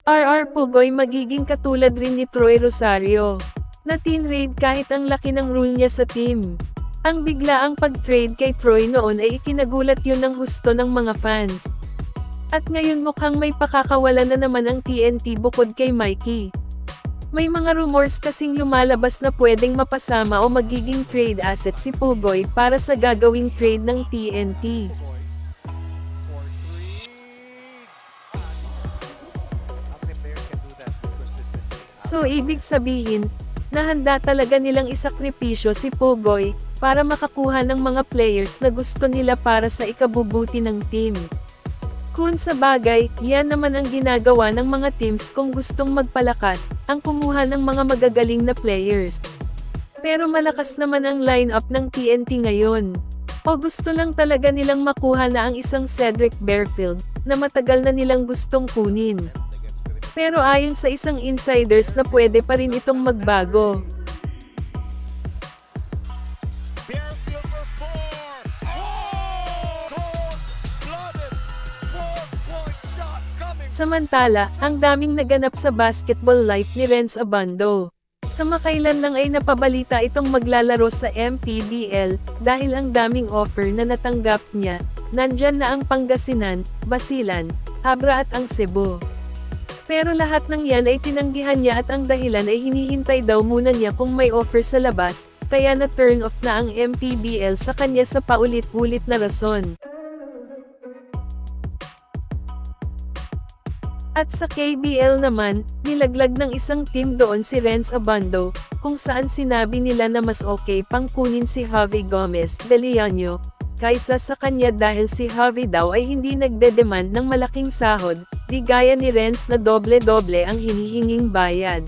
RR Pugoy magiging katulad rin ni Troy Rosario, na tinrade kahit ang laki ng rule niya sa team. Ang biglaang pag-trade kay Troy noon ay ikinagulat yun ng husto ng mga fans. At ngayon mukhang may pakakawalan na naman ang TNT bukod kay Mikey. May mga rumors kasing lumalabas na pwedeng mapasama o magiging trade asset si Pugoy para sa gagawing trade ng TNT. So ibig sabihin, nahanda talaga nilang isakripisyo si Pugoy, para makakuha ng mga players na gusto nila para sa ikabubuti ng team. Kung sa bagay, yan naman ang ginagawa ng mga teams kung gustong magpalakas, ang kumuha ng mga magagaling na players. Pero malakas naman ang lineup ng TNT ngayon. O gusto lang talaga nilang makuha na ang isang Cedric Barefield, na matagal na nilang gustong kunin. Pero ayon sa isang insiders na pwede pa rin itong magbago. Samantala, ang daming naganap sa basketball life ni Renz Abando. Kamakailan lang ay napabalita itong maglalaro sa MPBL, dahil ang daming offer na natanggap niya. Nandyan na ang Pangasinan, Basilan, Abra at ang Cebu. Pero lahat ng yan ay tinanggihan niya at ang dahilan ay hinihintay daw muna niya kung may offer sa labas, kaya na-turn off na ang MPBL sa kanya sa paulit-ulit na rason. At sa KBL naman, nilaglag ng isang team doon si Renz Abando, kung saan sinabi nila na mas okay pang kunin si Javi Gomez de Leano, kaysa sa kanya dahil si Javi daw ay hindi nagde-demand ng malaking sahod, di gaya ni Renz na doble-doble ang hinihinging bayad.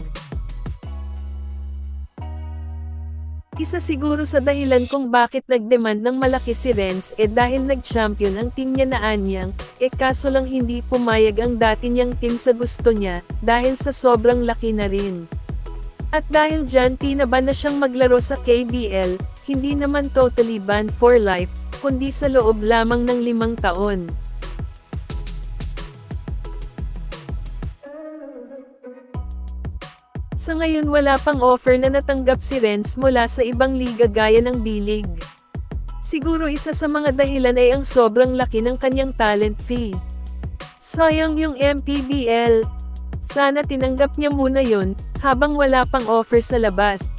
Isa siguro sa dahilan kung bakit nag-demand ng malaki si Renz dahil nag-champion ang team niya na anyang, kaso lang hindi pumayag ang dati niyang team sa gusto niya, dahil sa sobrang laki na rin. At dahil dyan tinaban na siyang maglaro sa KBL, hindi naman totally banned for life, kundi sa loob lamang ng 5 taon. Sa ngayon wala pang offer na natanggap si Renz mula sa ibang liga gaya ng B-League. Siguro isa sa mga dahilan ay ang sobrang laki ng kanyang talent fee. Sayang yung MPBL. Sana tinanggap niya muna yon, habang wala pang offer sa labas.